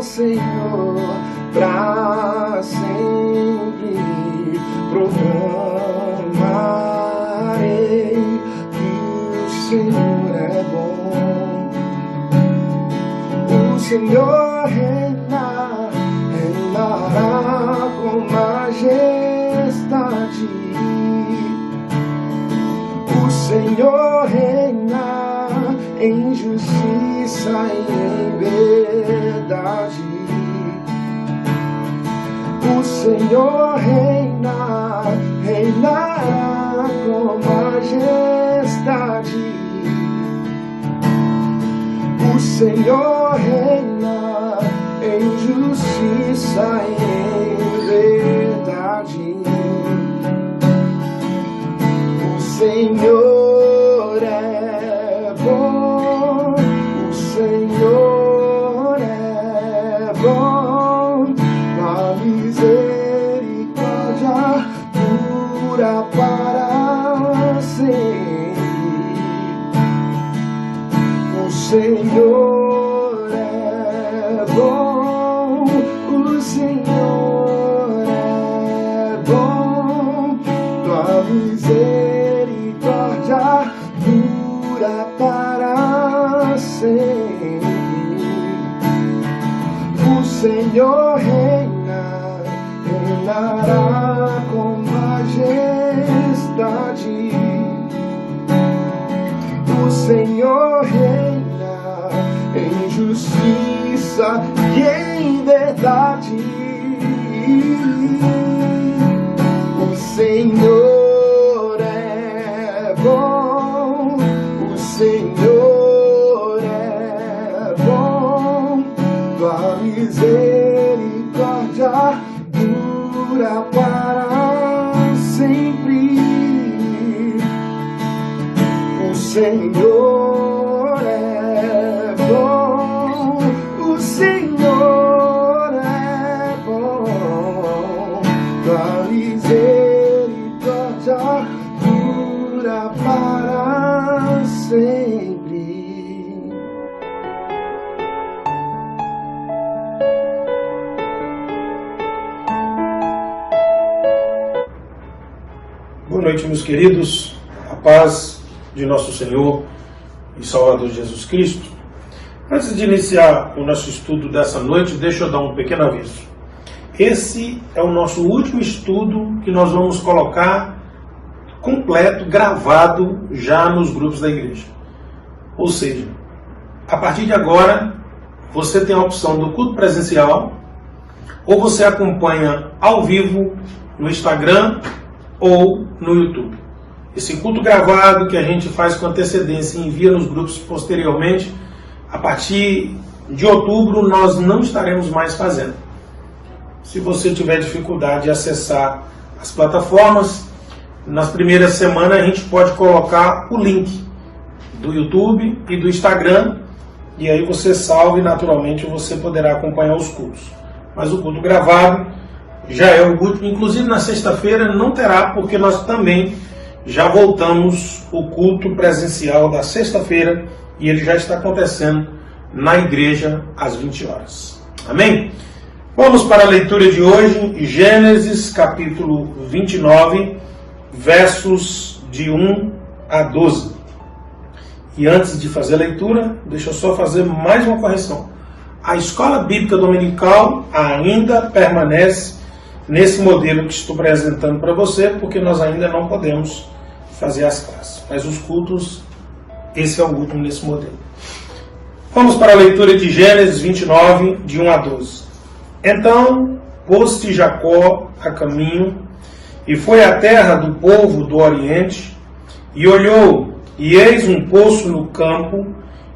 Senhor, pra sempre proclamarei que o Senhor é bom. O Senhor reinará com majestade. O Senhor reina em justiça e em verdade. O Senhor reinará com majestade. O Senhor reina em justiça e em verdade. O Senhor é bom, o Senhor é bom, a misericórdia dura para sempre. O Senhor é bom, o Senhor é bom, tua misericórdia dura para sempre. O Senhor reinará com majestade. O Senhor reina em justiça e em verdade. O Senhor é bom, o Senhor é bom, tua misericórdia dura para sempre. O Senhor é bom, o Senhor é bom, tua misericórdia dura para sempre. Boa noite, meus queridos. A paz de nosso Senhor e Salvador Jesus Cristo. Antes de iniciar o nosso estudo dessa noite, deixa eu dar um pequeno aviso. Esse é o nosso último estudo que nós vamos colocar completo, gravado já nos grupos da igreja. Ou seja, a partir de agora, você tem a opção do culto presencial, ou você acompanha ao vivo no Instagram ou no YouTube. Esse culto gravado que a gente faz com antecedência e envia nos grupos posteriormente, a partir de outubro nós não estaremos mais fazendo. Se você tiver dificuldade de acessar as plataformas, nas primeiras semanas a gente pode colocar o link do YouTube e do Instagram, e aí você salva e naturalmente você poderá acompanhar os cultos. Mas o culto gravado já é o último, inclusive na sexta-feira não terá, porque nós também já voltamos o culto presencial da sexta-feira e ele já está acontecendo na igreja às 20 horas. Amém? Vamos para a leitura de hoje, Gênesis capítulo 29, versos de 1 a 12. E antes de fazer a leitura, deixa eu só fazer mais uma correção. A escola bíblica dominical ainda permanece nesse modelo que estou apresentando para você, porque nós ainda não podemos fazer as classes. Mas os cultos, esse é o último nesse modelo. Vamos para a leitura de Gênesis 29, de 1 a 12. Então, pôs-se Jacó a caminho, e foi à terra do povo do Oriente, e olhou, e eis um poço no campo,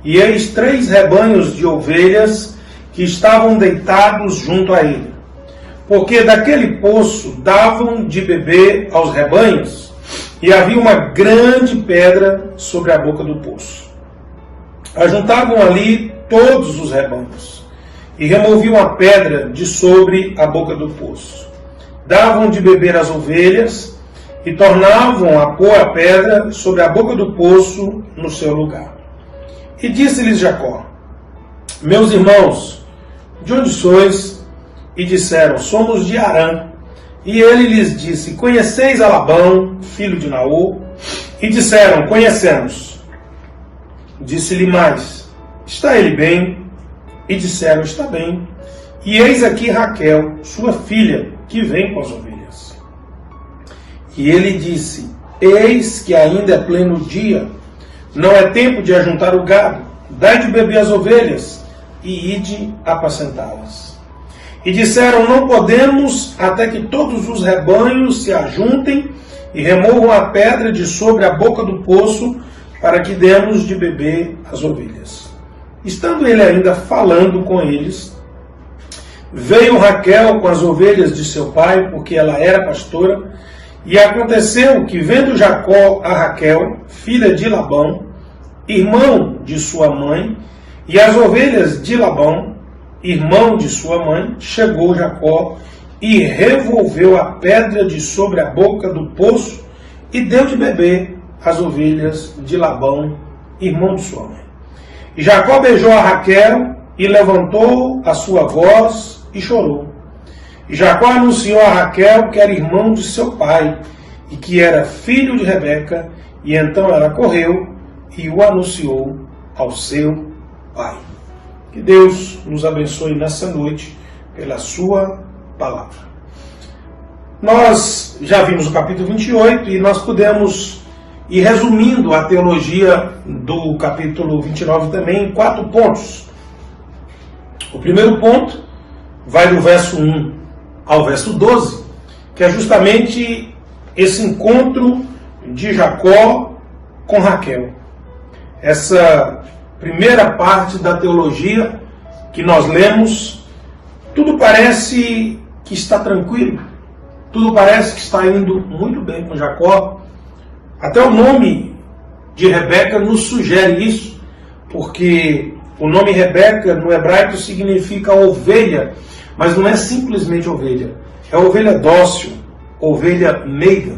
e eis 3 rebanhos de ovelhas que estavam deitados junto a ele. Porque daquele poço davam de beber aos rebanhos, e havia uma grande pedra sobre a boca do poço. Ajuntavam ali todos os rebanhos, e removiam a pedra de sobre a boca do poço. Davam de beber às ovelhas, e tornavam a pôr a pedra sobre a boca do poço no seu lugar. E disse-lhes Jacó: Meus irmãos, de onde sois? E disseram, somos de Harã. E ele lhes disse, conheceis a Labão, filho de Naor? E disseram, conhecemos. Disse-lhe mais, está ele bem? E disseram, está bem. E eis aqui Raquel, sua filha, que vem com as ovelhas. E ele disse, eis que ainda é pleno dia, não é tempo de ajuntar o gado, dai de beber as ovelhas, e ide apacentá-las. E disseram, não podemos até que todos os rebanhos se ajuntem e removam a pedra de sobre a boca do poço, para que demos de beber as ovelhas. Estando ele ainda falando com eles, veio Raquel com as ovelhas de seu pai, porque ela era pastora, e aconteceu que, vendo Jacó a Raquel, filha de Labão, irmão de sua mãe, e as ovelhas de Labão, irmão de sua mãe, chegou Jacó e revolveu a pedra de sobre a boca do poço e deu de beber as ovelhas de Labão, irmão de sua mãe. E Jacó beijou a Raquel e levantou a sua voz e chorou. E Jacó anunciou a Raquel que era irmão de seu pai e que era filho de Rebeca, e então ela correu e o anunciou ao seu pai. Que Deus nos abençoe nessa noite pela sua palavra. Nós já vimos o capítulo 28 e nós podemos ir resumindo a teologia do capítulo 29 também em 4 pontos. O primeiro ponto vai do verso 1 ao verso 12, que é justamente esse encontro de Jacó com Raquel. Essa primeira parte da teologia que nós lemos, tudo parece que está tranquilo, tudo parece que está indo muito bem com Jacó. Até o nome de Rebeca nos sugere isso, porque o nome Rebeca no hebraico significa ovelha, mas não é simplesmente ovelha, é ovelha dócil, ovelha meiga.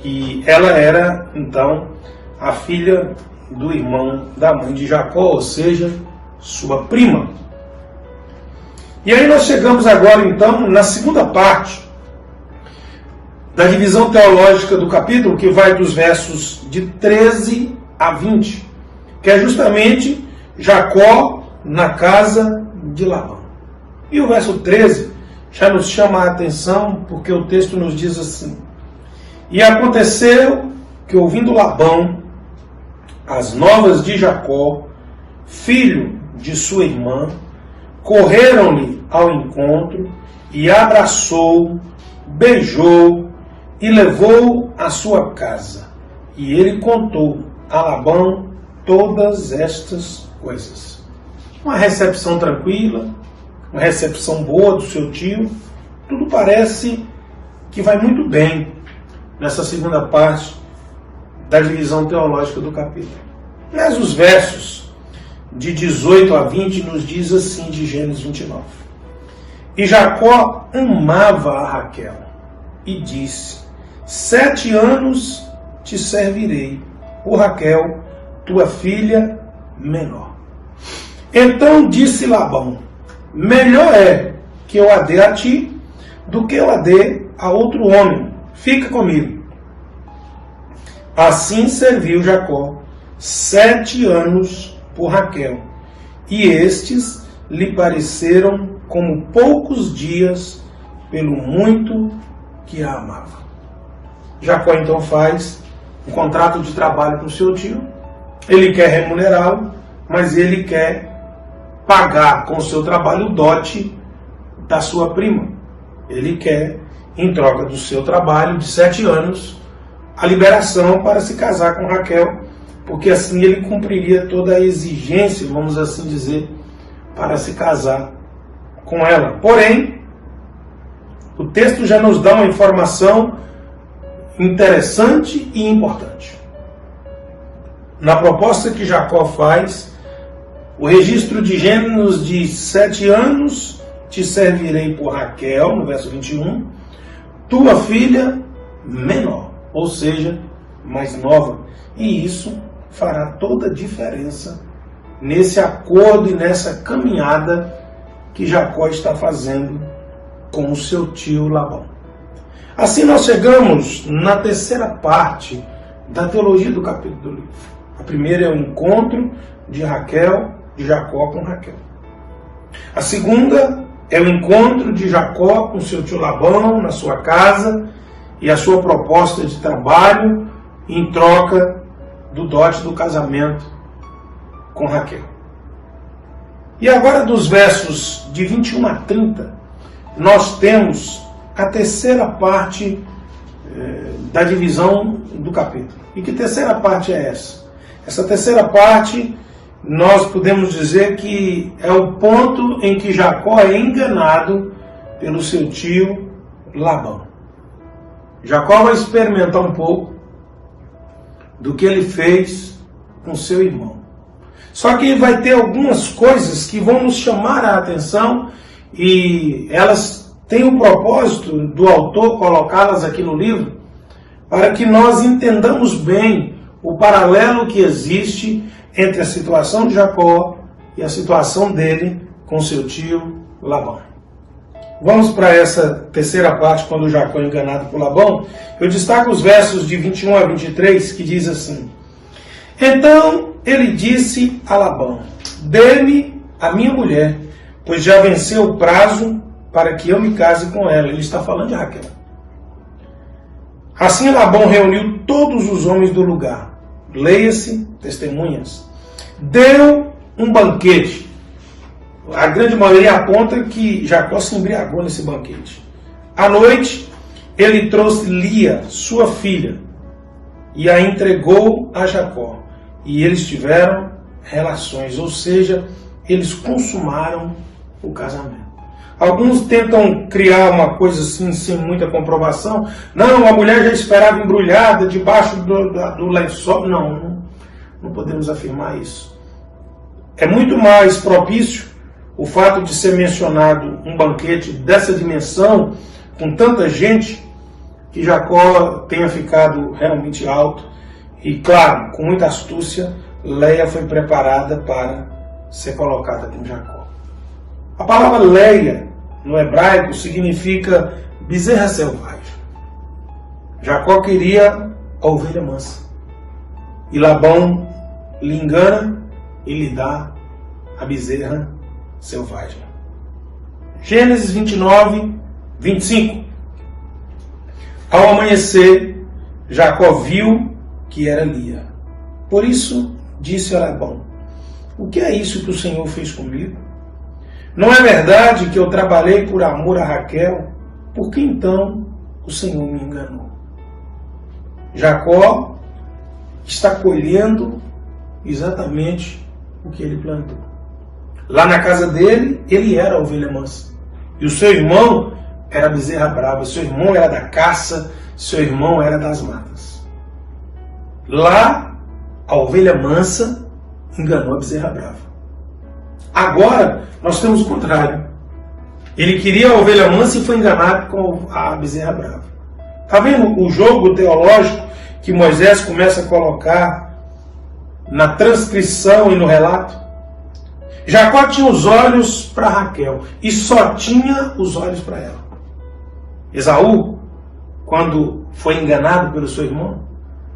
E ela era, então, a filha do irmão da mãe de Jacó, ou seja, sua prima. E aí nós chegamos agora, então, na segunda parte da divisão teológica do capítulo, que vai dos versos de 13 a 20, que é justamente Jacó na casa de Labão. E o verso 13 já nos chama a atenção, porque o texto nos diz assim: E aconteceu que, ouvindo Labão as novas de Jacó, filho de sua irmã, correram-lhe ao encontro, e abraçou, beijou e levou à sua casa. E ele contou a Labão todas estas coisas. Uma recepção tranquila, uma recepção boa do seu tio, tudo parece que vai muito bem nessa segunda parte da divisão teológica do capítulo. Mas os versos de 18 a 20 nos diz assim, de Gênesis 29. E Jacó amava a Raquel e disse: 7 anos te servirei, por Raquel, tua filha menor. Então disse Labão: melhor é que eu a dê a ti do que eu a dê a outro homem. Fica comigo. Assim serviu Jacó 7 anos por Raquel, e estes lhe pareceram como poucos dias, pelo muito que a amava. Jacó então faz um contrato de trabalho com seu tio. Ele quer remunerá-lo, mas ele quer pagar com o seu trabalho o dote da sua prima. Ele quer, em troca do seu trabalho de 7 anos, a liberação para se casar com Raquel, porque assim ele cumpriria toda a exigência, vamos assim dizer, para se casar com ela. Porém, o texto já nos dá uma informação interessante e importante. Na proposta que Jacó faz, o registro de Gênesis nos diz: 7 anos te servirei por Raquel, no verso 21, tua filha menor, ou seja, mais nova. E isso fará toda a diferença nesse acordo e nessa caminhada que Jacó está fazendo com o seu tio Labão. Assim nós chegamos na terceira parte da teologia do capítulo do livro. A primeira é o encontro de Jacó com Raquel. A segunda é o encontro de Jacó com seu tio Labão na sua casa e a sua proposta de trabalho em troca do dote do casamento com Raquel. E agora dos versos de 21 a 30, nós temos a terceira parte da divisão do capítulo. E que terceira parte é essa? Essa terceira parte, nós podemos dizer que é o ponto em que Jacó é enganado pelo seu tio Labão. Jacó vai experimentar um pouco do que ele fez com seu irmão. Só que vai ter algumas coisas que vão nos chamar a atenção e elas têm o propósito do autor colocá-las aqui no livro para que nós entendamos bem o paralelo que existe entre a situação de Jacó e a situação dele com seu tio Labão. Vamos para essa terceira parte, quando Jacó é enganado por Labão. Eu destaco os versos de 21 a 23, que diz assim: Então ele disse a Labão: Dê-me a minha mulher, pois já venceu o prazo para que eu me case com ela. Ele está falando de Raquel. Assim Labão reuniu todos os homens do lugar. Leia-se, testemunhas. Deu um banquete. A grande maioria aponta que Jacó se embriagou nesse banquete. À noite, ele trouxe Lia, sua filha, e a entregou a Jacó. E eles tiveram relações, ou seja, eles consumaram o casamento. Alguns tentam criar uma coisa assim, sem muita comprovação. Não, a mulher já esperava embrulhada debaixo do lençol. Não podemos afirmar isso. É muito mais propício o fato de ser mencionado um banquete dessa dimensão, com tanta gente, que Jacó tenha ficado realmente alto. E claro, com muita astúcia, Leia foi preparada para ser colocada com Jacó. A palavra Leia, no hebraico, significa bezerra selvagem. Jacó queria a ovelha mansa. E Labão lhe engana e lhe dá a bezerra selvagem. Gênesis 29, 25. Ao amanhecer, Jacó viu que era Lia. Por isso disse a Labão: O que é isso que o Senhor fez comigo? Não é verdade que eu trabalhei por amor a Raquel? Por que então o Senhor me enganou? Jacó está colhendo exatamente o que ele plantou. Lá na casa dele, ele era a ovelha mansa. E o seu irmão era a bezerra brava. Seu irmão era da caça, seu irmão era das matas. Lá, a ovelha mansa enganou a bezerra brava. Agora, nós temos o contrário. Ele queria a ovelha mansa e foi enganado com a bezerra brava. Está vendo o jogo teológico que Moisés começa a colocar na transcrição e no relato? Jacó tinha os olhos para Raquel e só tinha os olhos para ela. Esaú, quando foi enganado pelo seu irmão,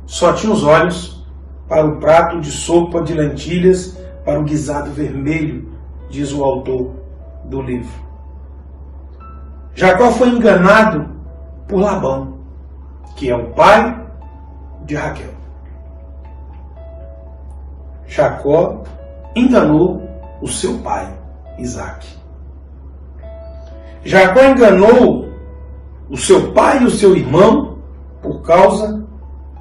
só tinha os olhos para o prato de sopa de lentilhas, para o guisado vermelho, diz o autor do livro. Jacó foi enganado por Labão, que é o pai de Raquel. Jacó enganou o seu pai, Isaac. Jacó enganou o seu pai e o seu irmão por causa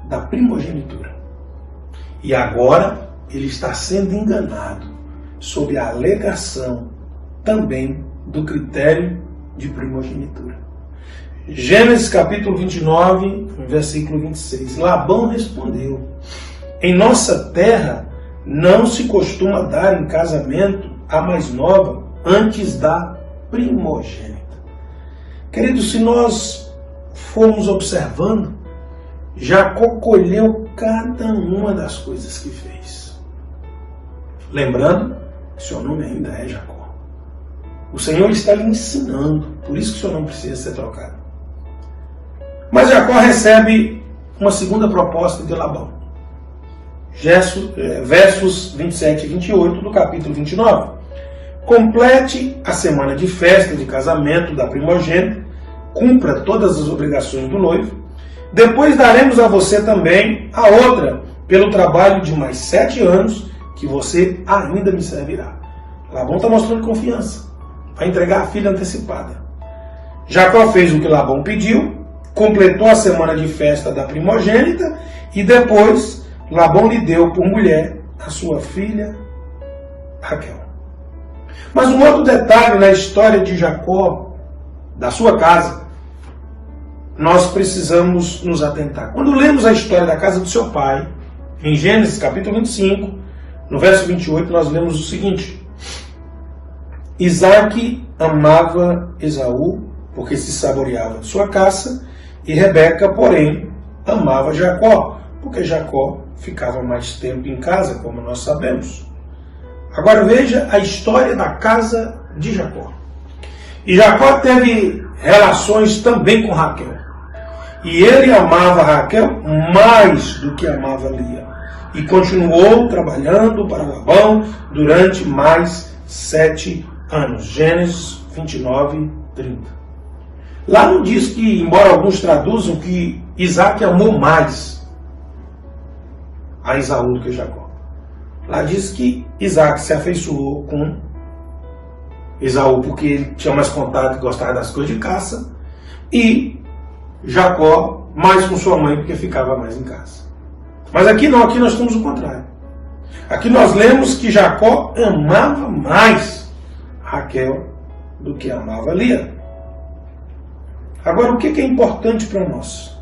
da primogenitura. E agora ele está sendo enganado sob a alegação também do critério de primogenitura. Gênesis capítulo 29, versículo 26. Labão respondeu: Em nossa terra não se costuma dar em casamento a mais nova antes da primogênita. Queridos, se nós formos observando, Jacó colheu cada uma das coisas que fez. Lembrando que seu nome ainda é Jacó. O Senhor está lhe ensinando, por isso que o Senhor não precisa ser trocado. Mas Jacó recebe uma segunda proposta de Labão. Versos 27 e 28 do capítulo 29. Complete a semana de festa de casamento da primogênita, cumpra todas as obrigações do noivo, depois daremos a você também a outra, pelo trabalho de mais 7 anos, que você ainda me servirá. Labão está mostrando confiança, vai entregar a filha antecipada. Jacó fez o que Labão pediu, completou a semana de festa da primogênita, e depois Labão lhe deu por mulher a sua filha Raquel. Mas um outro detalhe na história de Jacó, da sua casa, nós precisamos nos atentar. Quando lemos a história da casa do seu pai, em Gênesis capítulo 25, no verso 28, nós lemos o seguinte: Isaac amava Esaú, porque se saboreava sua caça, e Rebeca, porém, amava Jacó, porque Jacó ficava mais tempo em casa, como nós sabemos. Agora veja a história da casa de Jacó. E Jacó teve relações também com Raquel. E ele amava Raquel mais do que amava Lia. E continuou trabalhando para Labão durante mais 7 anos. Gênesis 29, 30. Lá não diz que, embora alguns traduzam, que Isaac amou mais a Esaú do que Jacó. Lá diz que Isaac se afeiçoou com Esaú porque ele tinha mais contato e gostava das coisas de caça, e Jacó mais com sua mãe porque ficava mais em casa. Mas aqui não, aqui nós temos o contrário. Aqui nós lemos que Jacó amava mais Raquel do que amava Lia. Agora, o que é importante para nós?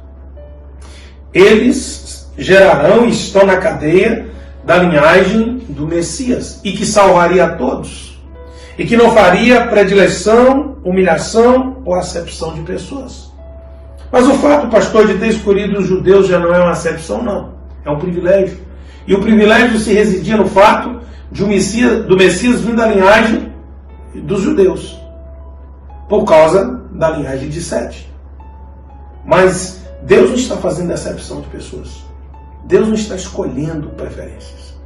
Eles gerarão e estão na cadeia da linhagem do Messias, e que salvaria a todos, e que não faria predileção, humilhação ou acepção de pessoas. Mas o fato, pastor, de ter escolhido os judeus já não é uma acepção, não. É um privilégio. E o privilégio se residia no fato de do Messias vir da linhagem dos judeus, por causa da linhagem de Sete. Mas Deus não está fazendo acepção de pessoas. Deus não está escolhendo preferências.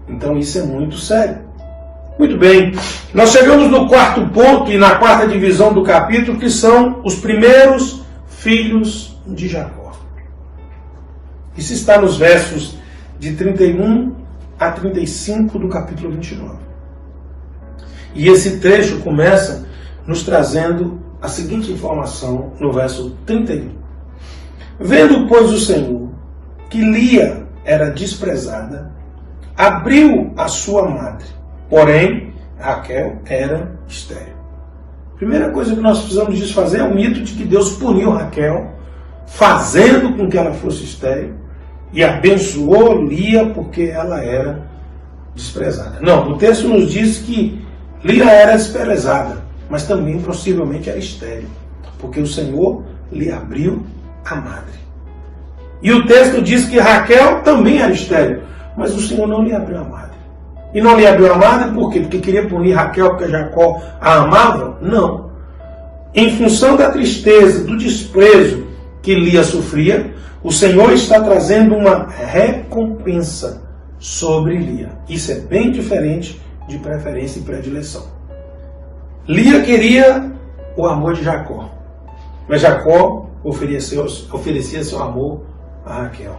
Então isso é muito sério. Muito bem, nós chegamos no quarto ponto e na quarta divisão do capítulo, que são os primeiros filhos de Jacó. Isso está nos versos de 31 a 35 do capítulo 29. E esse trecho começa nos trazendo a seguinte informação no verso 31. Vendo, pois, o Senhor que Lia era desprezada, abriu a sua madre, porém Raquel era estéril. Primeira coisa que nós precisamos desfazer é o mito de que Deus puniu Raquel, fazendo com que ela fosse estéril, e abençoou Lia porque ela era desprezada. Não, o texto nos diz que Lia era desprezada, mas também possivelmente era estéril, porque o Senhor lhe abriu a madre. E o texto diz que Raquel também era estéril, mas o Senhor não lhe abriu a madre. E não lhe abriu a madre por quê? Porque queria punir Raquel porque Jacó a amava? Não. Em função da tristeza, do desprezo que Lia sofria, o Senhor está trazendo uma recompensa sobre Lia. Isso é bem diferente de preferência e predileção. Lia queria o amor de Jacó, mas Jacó oferecia seu amor a Raquel.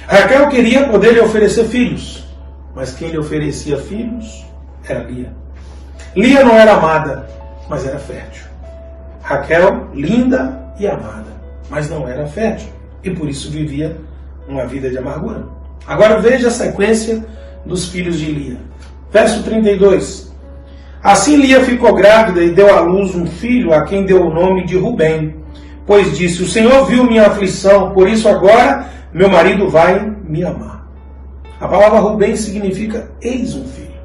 Raquel queria poder lhe oferecer filhos, mas quem lhe oferecia filhos era Lia. Lia não era amada, mas era fértil. Raquel, linda e amada, mas não era fértil, e por isso vivia uma vida de amargura. Agora veja a sequência dos filhos de Lia. Verso 32. Assim Lia ficou grávida e deu à luz um filho, a quem deu o nome de Rubem, pois disse: o Senhor viu minha aflição, por isso agora meu marido vai me amar. A palavra Rubem significa eis um filho.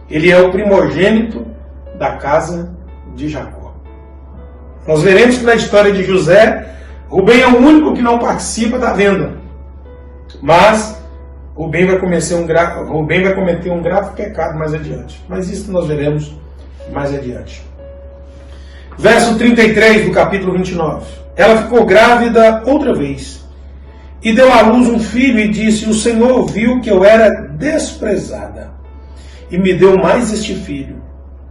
Ele é o primogênito da casa de Jacó. Nós veremos que na história de José, Rubem é o único que não participa da venda. Mas Rubem vai cometer um grave pecado mais adiante. Mas isso nós veremos mais adiante. Verso 33 do capítulo 29. Ela ficou grávida outra vez e deu à luz um filho e disse: o Senhor viu que eu era desprezada e me deu mais este filho,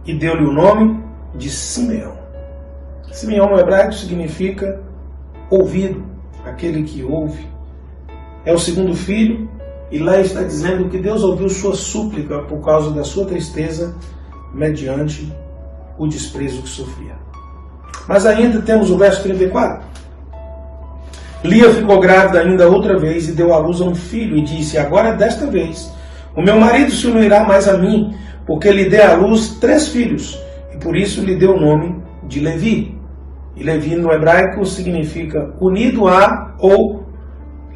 e deu-lhe o nome de Simeão. Simeão no hebraico significa ouvido, aquele que ouve. É o segundo filho, e lá está dizendo que Deus ouviu sua súplica por causa da sua tristeza, mediante o desprezo que sofria. Mas ainda temos o verso 34. Lia ficou grávida ainda outra vez e deu à luz a um filho e disse: agora desta vez o meu marido se unirá mais a mim, porque lhe dei à luz 3 filhos, e por isso lhe deu o nome de Levi. E Levi no hebraico significa unido a ou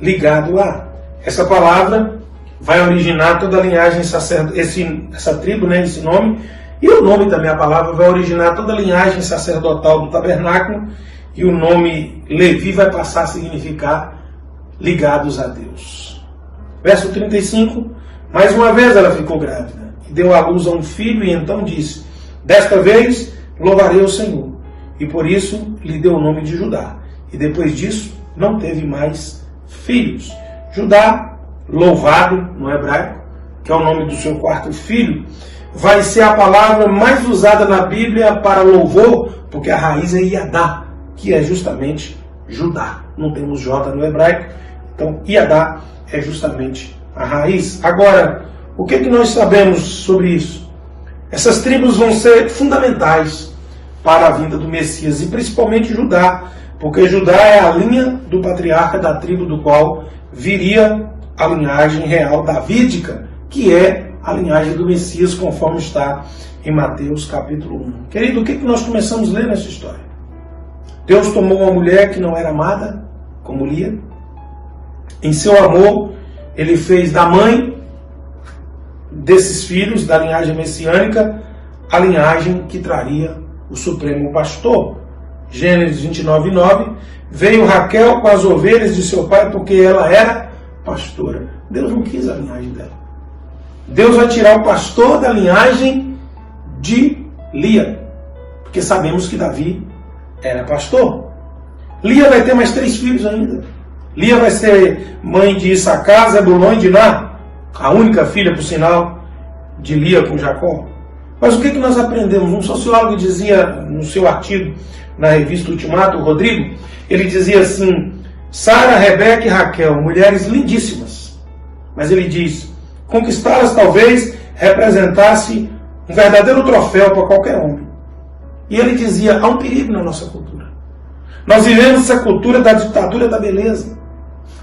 ligado a. Essa palavra vai originar toda a linhagem essa tribo, né, esse nome, e o nome também, a palavra vai originar toda a linhagem sacerdotal do tabernáculo, e o nome Levi vai passar a significar ligados a Deus. Verso 35, mais uma vez ela ficou grávida, e deu à luz a um filho, e então disse: desta vez louvarei o Senhor, e por isso lhe deu o nome de Judá, e depois disso não teve mais filhos. Judá, louvado no hebraico, que é o nome do seu 4º filho, vai ser a palavra mais usada na Bíblia para louvor, porque a raiz é Iadá, que é justamente Judá. Não temos J no hebraico, então Iadá é justamente a raiz. Agora, o que nós sabemos sobre isso? Essas tribos vão ser fundamentais para a vinda do Messias, e principalmente Judá, porque Judá é a linha do patriarca da tribo do qual viria a linhagem real davídica, que é a linhagem do Messias, conforme está em Mateus capítulo 1. Querido, o que nós começamos a ler nessa história? Deus tomou uma mulher que não era amada, como Lia. Em seu amor, ele fez da mãe desses filhos, da linhagem messiânica, a linhagem que traria o Supremo Pastor. Gênesis 29:9, veio Raquel com as ovelhas de seu pai porque ela era pastora. Deus não quis a linhagem dela. Deus vai tirar o pastor da linhagem de Lia, porque sabemos que Davi era pastor. Lia vai ter mais 3 filhos ainda. Lia vai ser mãe de Issacar, Zebulon e Diná, a única filha, por sinal, de Lia com Jacó. Mas o que nós aprendemos? Um sociólogo dizia no seu artigo na revista Ultimato, o Rodrigo, ele dizia assim: Sara, Rebeca e Raquel, mulheres lindíssimas. Mas ele diz: conquistá-las talvez representasse um verdadeiro troféu para qualquer homem. E ele dizia: há um perigo na nossa cultura. Nós vivemos essa cultura da ditadura da beleza.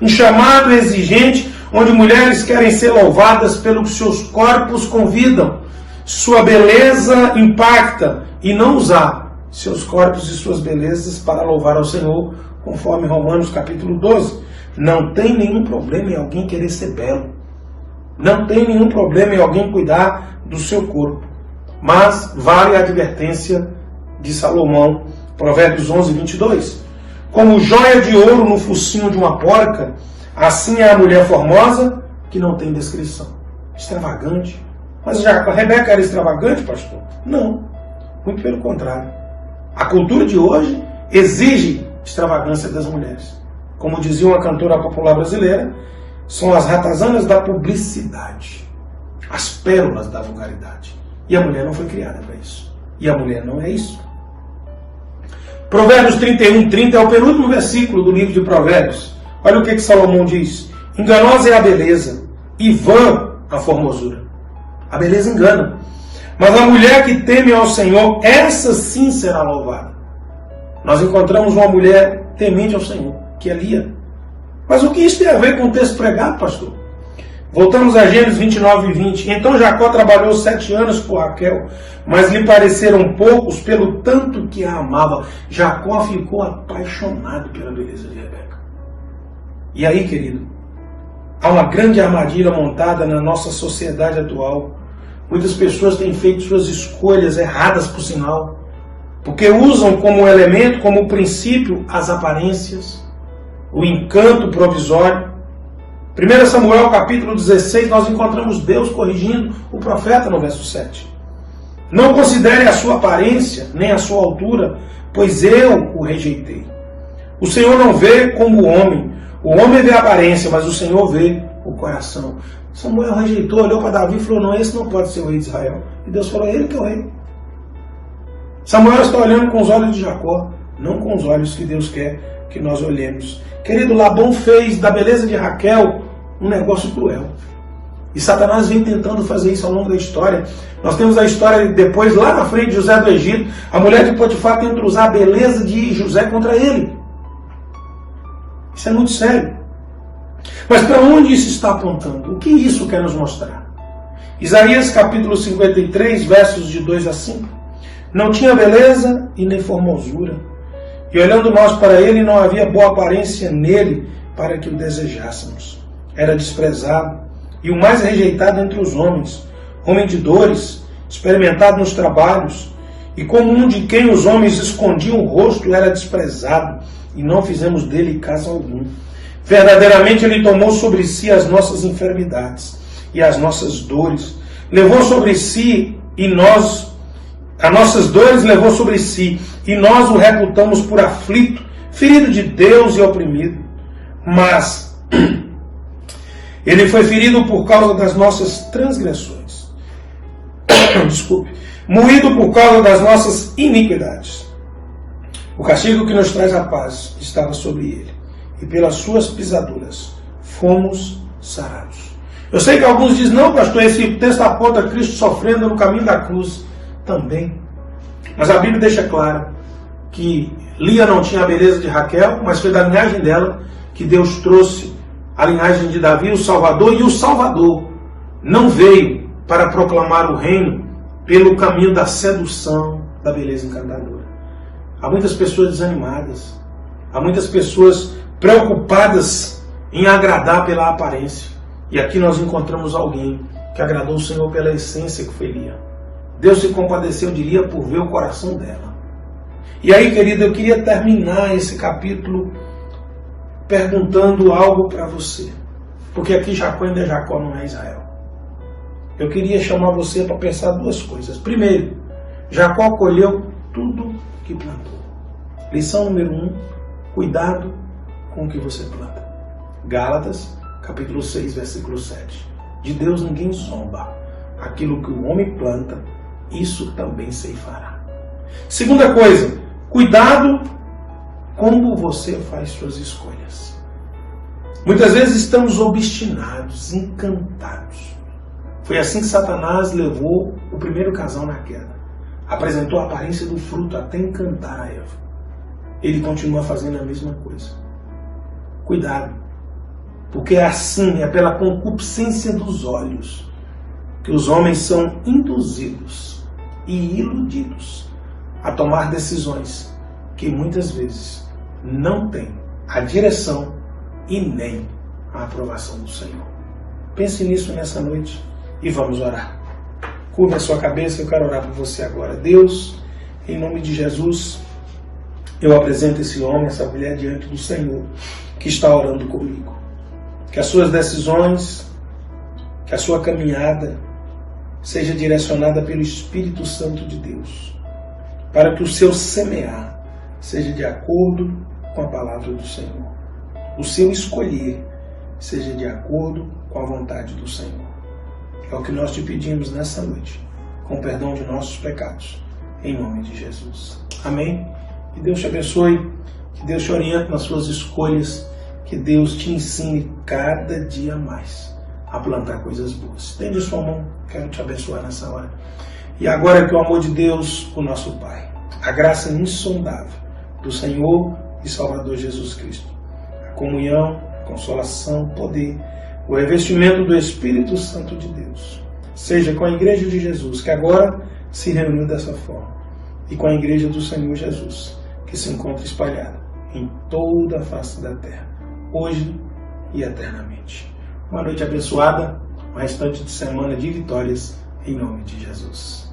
Um chamado exigente onde mulheres querem ser louvadas pelo que seus corpos convidam. Sua beleza impacta e não usar seus corpos e suas belezas para louvar ao Senhor, conforme Romanos capítulo 12. Não tem nenhum problema em alguém querer ser belo. Não tem nenhum problema em alguém cuidar do seu corpo. Mas vale a advertência de Salomão, Provérbios 11:22. Como joia de ouro no focinho de uma porca, assim é a mulher formosa que não tem descrição. Extravagante. Mas a Rebeca era extravagante, pastor? Não. Muito pelo contrário. A cultura de hoje exige extravagância das mulheres. Como dizia uma cantora popular brasileira, são as ratazanas da publicidade, as pérolas da vulgaridade. E a mulher não foi criada para isso. E a mulher não é isso. Provérbios 31:30 é o penúltimo versículo do livro de Provérbios. Olha o que Salomão diz: enganosa é a beleza e vã a formosura. A beleza engana. Mas a mulher que teme ao Senhor, essa sim será louvada. Nós encontramos uma mulher temente ao Senhor, que é Lia. Mas o que isso tem a ver com o texto pregado, pastor? Voltamos a Gênesis 29:20. Então Jacó trabalhou 7 anos por Raquel, mas lhe pareceram poucos pelo tanto que a amava. Jacó ficou apaixonado pela beleza de Rebeca. E aí, querido, há uma grande armadilha montada na nossa sociedade atual. Muitas pessoas têm feito suas escolhas erradas, por sinal, porque usam como elemento, como princípio, as aparências, o encanto provisório. 1 Samuel capítulo 16, nós encontramos Deus corrigindo o profeta no verso 7. Não considere a sua aparência, nem a sua altura, pois eu o rejeitei. O Senhor não vê como o homem vê a aparência, mas o Senhor vê o coração. Samuel rejeitou, olhou para Davi e falou, não, esse não pode ser o rei de Israel. E Deus falou, ele que é o rei. Samuel está olhando com os olhos de Jacó, não com os olhos que Deus quer que nós olhemos. Querido, Labão fez da beleza de Raquel um negócio cruel. E Satanás vem tentando fazer isso ao longo da história. Nós temos a história depois, lá na frente, de José do Egito. A mulher de Potifar tenta usar a beleza de José contra ele. Isso é muito sério. Mas para onde isso está apontando? O que isso quer nos mostrar? Isaías capítulo 53, versos de 2 a 5. Não tinha beleza e nem formosura. E olhando nós para ele, não havia boa aparência nele para que o desejássemos. Era desprezado e o mais rejeitado entre os homens, homem de dores, experimentado nos trabalhos, e como um de quem os homens escondiam o rosto, era desprezado, e não fizemos dele caso algum. Verdadeiramente ele tomou sobre si as nossas enfermidades e as nossas dores, levou sobre si as nossas dores levou sobre si, e nós o reputamos por aflito, ferido de Deus e oprimido. Mas ele foi ferido por causa das nossas transgressões. Desculpe. Moído por causa das nossas iniquidades. O castigo que nos traz a paz estava sobre ele, e pelas suas pisaduras fomos sarados. Eu sei que alguns dizem, não, pastor, esse texto aponta a Cristo sofrendo no caminho da cruz. Também. Mas a Bíblia deixa claro que Lia não tinha a beleza de Raquel, mas foi da linhagem dela que Deus trouxe a linhagem de Davi, o Salvador, e o Salvador não veio para proclamar o reino pelo caminho da sedução, da beleza encantadora. Há muitas pessoas desanimadas, há muitas pessoas preocupadas em agradar pela aparência. E aqui nós encontramos alguém que agradou o Senhor pela essência, que foi Lia. Deus se compadeceu de Lia por ver o coração dela. E aí, querido, eu queria terminar esse capítulo perguntando algo para você. Porque aqui Jacó ainda é Jacó, não é Israel. Eu queria chamar você para pensar duas coisas. Primeiro, Jacó colheu tudo que plantou. Lição número 1, cuidado com o que você planta. Gálatas, capítulo 6, versículo 7. De Deus ninguém zomba. Aquilo que o homem planta, isso também ceifará. Segunda coisa, cuidado como você faz suas escolhas. Muitas vezes estamos obstinados, encantados. Foi assim que Satanás levou o primeiro casal na queda. Apresentou a aparência do fruto até encantar a Eva. Ele continua fazendo a mesma coisa. Cuidado, porque é assim, é pela concupiscência dos olhos que os homens são induzidos e iludidos a tomar decisões que muitas vezes não têm a direção e nem a aprovação do Senhor. Pense nisso nessa noite e vamos orar. Curva a sua cabeça, eu quero orar por você agora. Deus, em nome de Jesus, eu apresento esse homem, essa mulher diante do Senhor que está orando comigo. Que as suas decisões, que a sua caminhada seja direcionada pelo Espírito Santo de Deus, para que o seu semear seja de acordo com a palavra do Senhor. O seu escolher seja de acordo com a vontade do Senhor. É o que nós te pedimos nessa noite, com perdão de nossos pecados, em nome de Jesus. Amém? Que Deus te abençoe, que Deus te oriente nas suas escolhas, que Deus te ensine cada dia mais a plantar coisas boas. Estende sua mão, quero te abençoar nessa hora. E agora que o amor de Deus, o nosso Pai, a graça insondável do Senhor e Salvador Jesus Cristo, a comunhão, a consolação, o poder, o revestimento do Espírito Santo de Deus, seja com a Igreja de Jesus, que agora se reuniu dessa forma, e com a Igreja do Senhor Jesus, que se encontra espalhada em toda a face da terra, hoje e eternamente. Uma noite abençoada, um restante de semana de vitórias, em nome de Jesus.